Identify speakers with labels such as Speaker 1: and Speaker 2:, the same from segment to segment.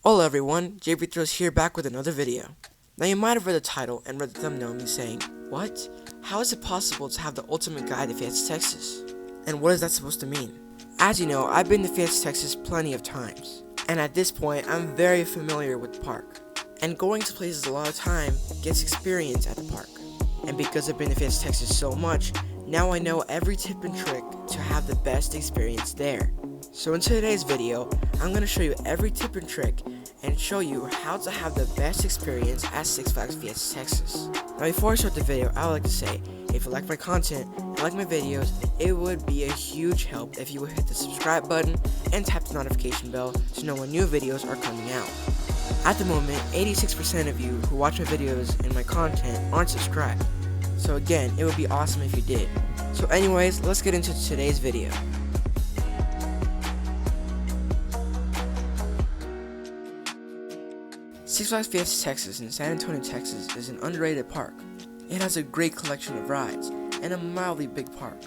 Speaker 1: Hello everyone, JB Throws here back with another video. Now you might have read the title and read the thumbnail and be saying, what? How is it possible to have the ultimate guide to Fiesta, Texas? And what is that supposed to mean? As you know, I've been to Fiesta, Texas plenty of times, and at this point I'm very familiar with the park. And going to places a lot of time gets experience at the park. And because I've been to Fiesta, Texas so much, now I know every tip and trick to have the best experience there. So in today's video, I'm going to show you every tip and trick and show you how to have the best experience at Six Flags Fiesta, Texas. Now before I start the video, I would like to say, if you like my content and like my videos, it would be a huge help if you would hit the subscribe button and tap the notification bell to know when new videos are coming out. At the moment, 86% of you who watch my videos and my content aren't subscribed. So again, it would be awesome if you did. So anyways, let's get into today's video. Six Flags Fiesta, Texas in San Antonio, Texas is an underrated park. It has a great collection of rides and a mildly big park.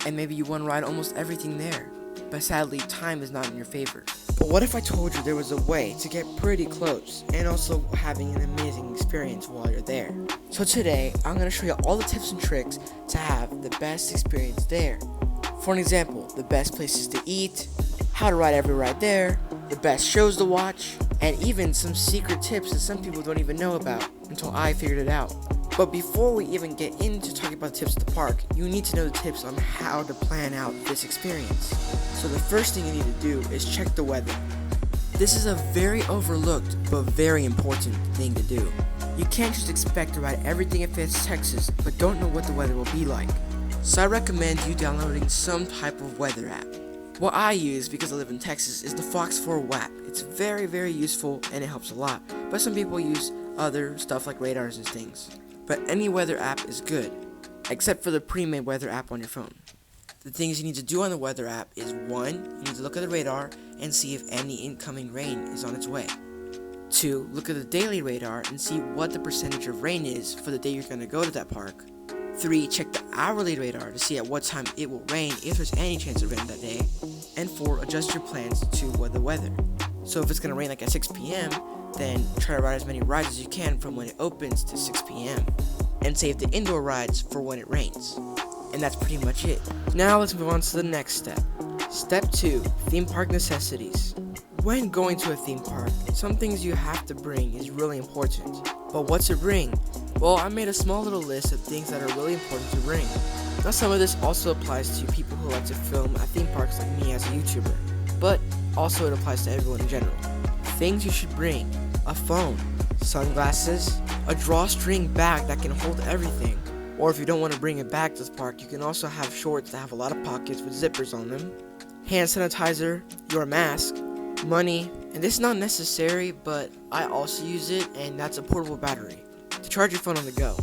Speaker 1: And maybe you want to ride almost everything there. But sadly, time is not in your favor. But what if I told you there was a way to get pretty close and also having an amazing experience while you're there? So today, I'm going to show you all the tips and tricks to have the best experience there. For an example, the best places to eat, how to ride every ride there, the best shows to watch, and even some secret tips that some people don't even know about until I figured it out. But before we even get into talking about the tips at the park, you need to know the tips on how to plan out this experience. So the first thing you need to do is check the weather. This is a very overlooked but very important thing to do. You can't just expect to ride everything at Fiesta, Texas, but don't know what the weather will be like. So I recommend you downloading some type of weather app. What I use, because I live in Texas, is the Fox 4 WAP. It's very useful and it helps a lot, but some people use other stuff like radars and things. But any weather app is good, except for the pre-made weather app on your phone. The things you need to do on the weather app is 1, you need to look at the radar and see if any incoming rain is on its way. 2, look at the daily radar and see what the percentage of rain is for the day you're going to go to that park. 3, check the hourly radar to see at what time it will rain if there's any chance of rain that day. And 4, adjust your plans to the weather. So if it's going to rain like at 6 p.m., then try to ride as many rides as you can from when it opens to 6 p.m. and save the indoor rides for when it rains. And that's pretty much it. Now let's move on to the next step. Step 2, theme park necessities. When going to a theme park, some things you have to bring is really important. But what to bring? Well, I made a small little list of things that are really important to bring. Now some of this also applies to people who like to film at theme parks like me as a YouTuber, but also it applies to everyone in general. Things you should bring: a phone, sunglasses, a drawstring bag that can hold everything, or if you don't want to bring a bag to the park, you can also have shorts that have a lot of pockets with zippers on them, hand sanitizer, your mask, money, and this is not necessary, but I also use it, and that's a portable battery to charge your phone on the go.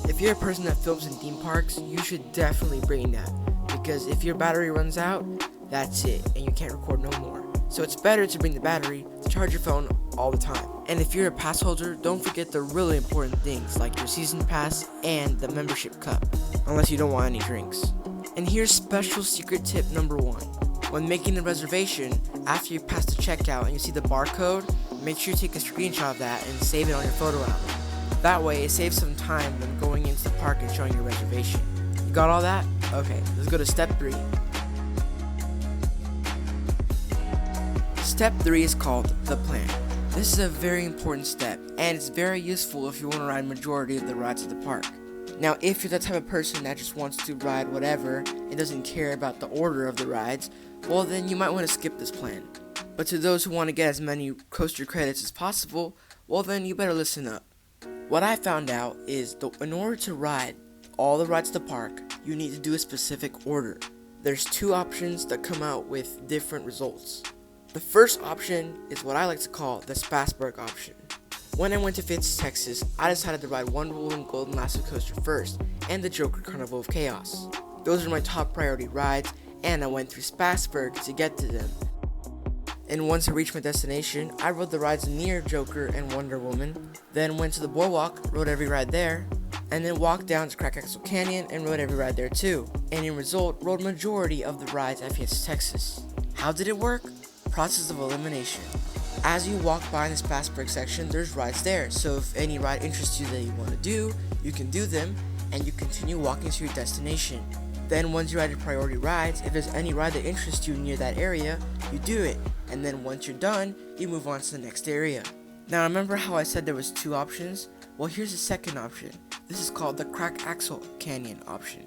Speaker 1: If you're a person that films in theme parks, you should definitely bring that, because if your battery runs out, that's it, and you can't record no more. So it's better to bring the battery to charge your phone all the time. And if you're a pass holder, don't forget the really important things like your season pass and the membership cup, unless you don't want any drinks. And here's special secret tip number 1. When making a reservation, after you pass the checkout and you see the barcode, make sure you take a screenshot of that and save it on your photo album. That way it saves some time when going into the park and showing your reservation. You got all that? Okay, let's go to step 3. Step 3 is called the plan. This is a very important step, and it's very useful if you want to ride majority of the rides at the park. Now, if you're the type of person that just wants to ride whatever and doesn't care about the order of the rides, well then you might want to skip this plan. But to those who want to get as many coaster credits as possible, well then you better listen up. What I found out is in order to ride all the rides at the park, you need to do a specific order. There's 2 options that come out with different results. The first option is what I like to call the Spassburg option. When I went to Fiesta, Texas, I decided to ride Wonder Woman Golden Lasso Coaster first and the Joker Carnival of Chaos. Those are my top priority rides, and I went through Spassburg to get to them. And once I reached my destination, I rode the rides near Joker and Wonder Woman, then went to the boardwalk, rode every ride there, and then walked down to Crackaxle Canyon and rode every ride there too. And in result, rode majority of the rides at Fiesta, Texas. How did it work? Process of elimination. As you walk by in the Spassburg section, there's rides there, so if any ride interests you that you want to do, you can do them, and you continue walking to your destination. Then once you're at your priority rides, if there's any ride that interests you near that area, you do it, and then once you're done, you move on to the next area. Now remember how I said there was 2 options? Well, here's the second option. This is called the crackaxle canyon option.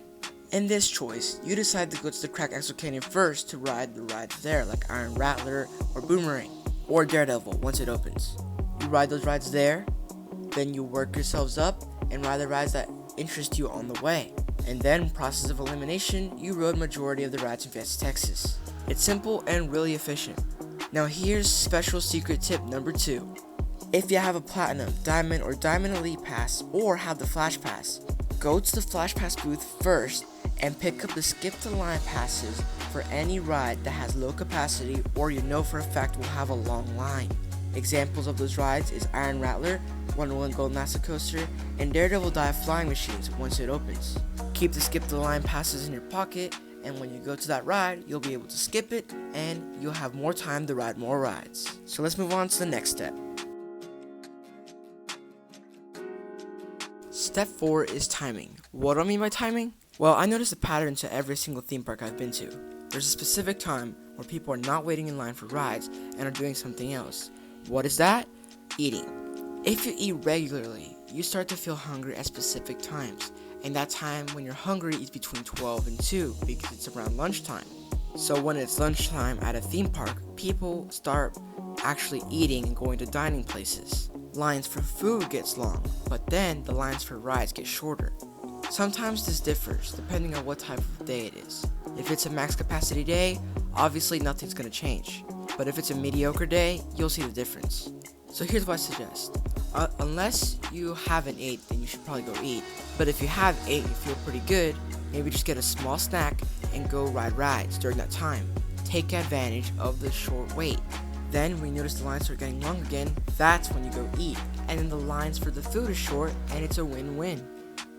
Speaker 1: In this choice, you decide to go to the crackaxle canyon first to ride the rides there, like Iron Rattler or Boomerang, or Daredevil once it opens. You ride those rides there, then you work yourselves up and ride the rides that interest you on the way. And then, process of elimination, you rode majority of the rides in Fiesta, Texas. It's simple and really efficient. Now here's special secret tip number 2. If you have a Platinum, Diamond, or Diamond Elite Pass, or have the Flash Pass, go to the Flash Pass booth first and pick up the skip the line passes for any ride that has low capacity or you know for a fact will have a long line. Examples of those rides is Iron Rattler, Wonder Woman Gold NASA Coaster, and Daredevil Dive Flying Machines once it opens. Keep the skip the line passes in your pocket, and when you go to that ride, you'll be able to skip it and you'll have more time to ride more rides. So let's move on to the next step. Step 4 is timing. What do I mean by timing? Well, I noticed a pattern to every single theme park I've been to. There's a specific time where people are not waiting in line for rides and are doing something else. What is that? Eating. If you eat regularly, you start to feel hungry at specific times, and that time when you're hungry is between 12 and 2 because it's around lunchtime. So when it's lunchtime at a theme park, people start actually eating and going to dining places. Lines for food gets long, but then the lines for rides get shorter. Sometimes this differs depending on what type of day it is. If it's a max capacity day, obviously nothing's going to change. But if it's a mediocre day, you'll see the difference. So here's what I suggest. Unless you haven't ate, then you should probably go eat. But if you have ate and you feel pretty good, maybe just get a small snack and go ride rides during that time. Take advantage of the short wait. Then when you notice the lines start getting long again, that's when you go eat. And then the lines for the food is short and it's a win-win.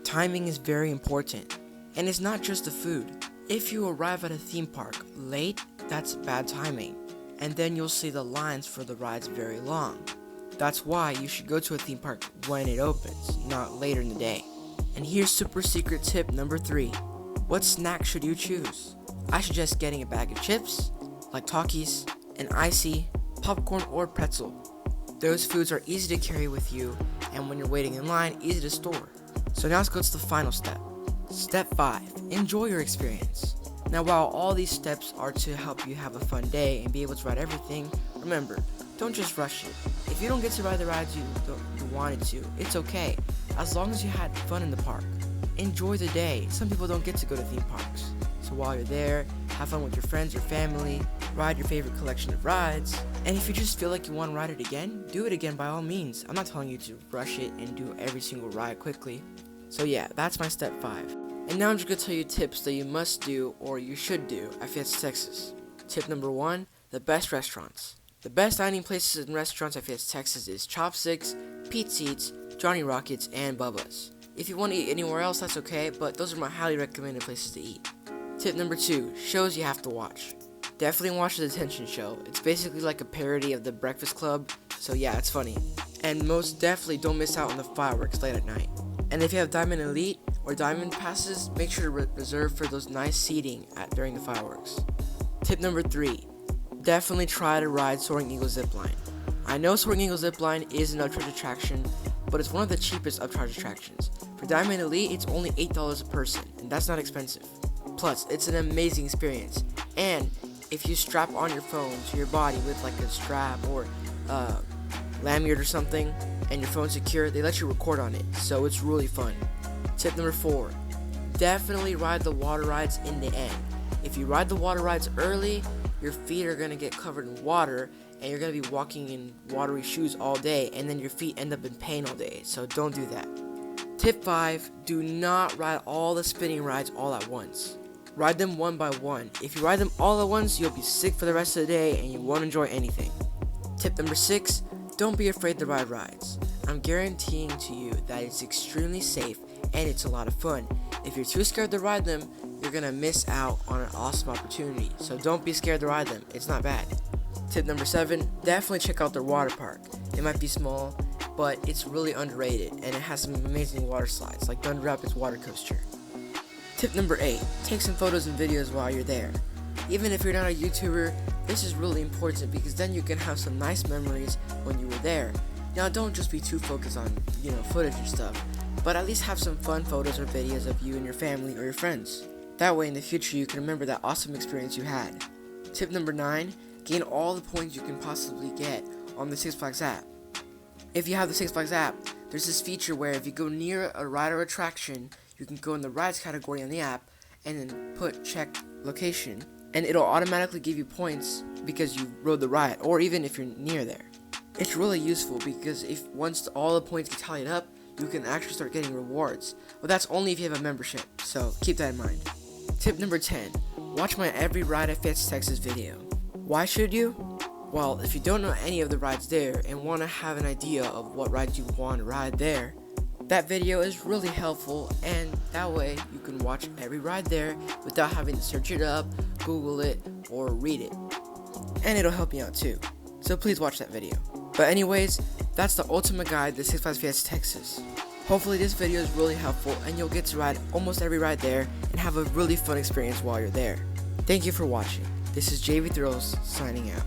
Speaker 1: Timing is very important. And it's not just the food. If you arrive at a theme park late, that's bad timing. And then you'll see the lines for the rides very long. That's why you should go to a theme park when it opens, not later in the day. And here's super secret tip number 3. What snack should you choose? I suggest getting a bag of chips, like Takis, an icy, popcorn, or pretzel. Those foods are easy to carry with you, and when you're waiting in line, easy to store. So now let's go to the final step. Step 5. Enjoy your experience. Now while all these steps are to help you have a fun day and be able to ride everything, remember, don't just rush it. If you don't get to ride the rides you wanted to, it's okay, as long as you had fun in the park. Enjoy the day. Some people don't get to go to theme parks. So while you're there, have fun with your friends or family, ride your favorite collection of rides, and if you just feel like you want to ride it again, do it again by all means. I'm not telling you to rush it and do every single ride quickly. So yeah, that's my step 5. And now I'm just going to tell you tips that you must do or you should do at Fiesta, Texas. Tip number 1, the best restaurants. The best dining places and restaurants at Fiesta, Texas is Chopsticks, Pete's Eats, Johnny Rockets, and Bubba's. If you want to eat anywhere else, that's okay, but those are my highly recommended places to eat. Tip number 2, shows you have to watch. Definitely watch the Detention Show. It's basically like a parody of The Breakfast Club, so yeah, it's funny. And most definitely don't miss out on the fireworks late at night. And if you have Diamond Elite or Diamond Passes, make sure to reserve for those nice seating during the fireworks. Tip number 3, definitely try to ride Soaring Eagle Zipline. I know Soaring Eagle Zipline is an upcharge attraction, but it's one of the cheapest upcharge attractions. For Diamond Elite, it's only $8 a person, and that's not expensive. Plus, it's an amazing experience, and if you strap on your phone to your body with like a strap or lanyard or something, and your phone's secure, they let you record on it, so it's really fun. Tip number 4, definitely ride the water rides in the end. If you ride the water rides early, your feet are going to get covered in water, and you're going to be walking in watery shoes all day, and then your feet end up in pain all day, so don't do that. Tip 5, do not ride all the spinning rides all at once. Ride them one by one. If you ride them all at once, you'll be sick for the rest of the day, and you won't enjoy anything. Tip number 6, don't be afraid to ride rides. I'm guaranteeing to you that it's extremely safe, and it's a lot of fun. If you're too scared to ride them, you're going to miss out on an awesome opportunity, so don't be scared to ride them. It's not bad. Tip number 7, definitely check out their water park. It might be small, but it's really underrated and it has some amazing water slides like Thunder Rapids water coaster. Tip number 8, take some photos and videos while you're there. Even if you're not a YouTuber, this is really important because then you can have some nice memories when you were there. Now don't just be too focused on, footage and stuff, but at least have some fun photos or videos of you and your family or your friends. That way in the future you can remember that awesome experience you had. Tip number 9, gain all the points you can possibly get on the Six Flags app. If you have the Six Flags app, there's this feature where if you go near a ride or attraction, you can go in the rides category on the app and then put check location, and it'll automatically give you points because you rode the ride, or even if you're near there. It's really useful because if once all the points get tallied up, you can actually start getting rewards. But that's only if you have a membership, so keep that in mind. Tip number 10, watch my Every Ride at Fiesta, Texas video. Why should you? Well, if you don't know any of the rides there and want to have an idea of what rides you want to ride there, that video is really helpful, and that way you can watch every ride there without having to search it up, Google it, or read it. And it'll help you out too. So please watch that video. But anyways, that's the ultimate guide to Six Flags Fiesta, Texas. Hopefully this video is really helpful and you'll get to ride almost every ride there and have a really fun experience while you're there. Thank you for watching. This is JV Thrills signing out.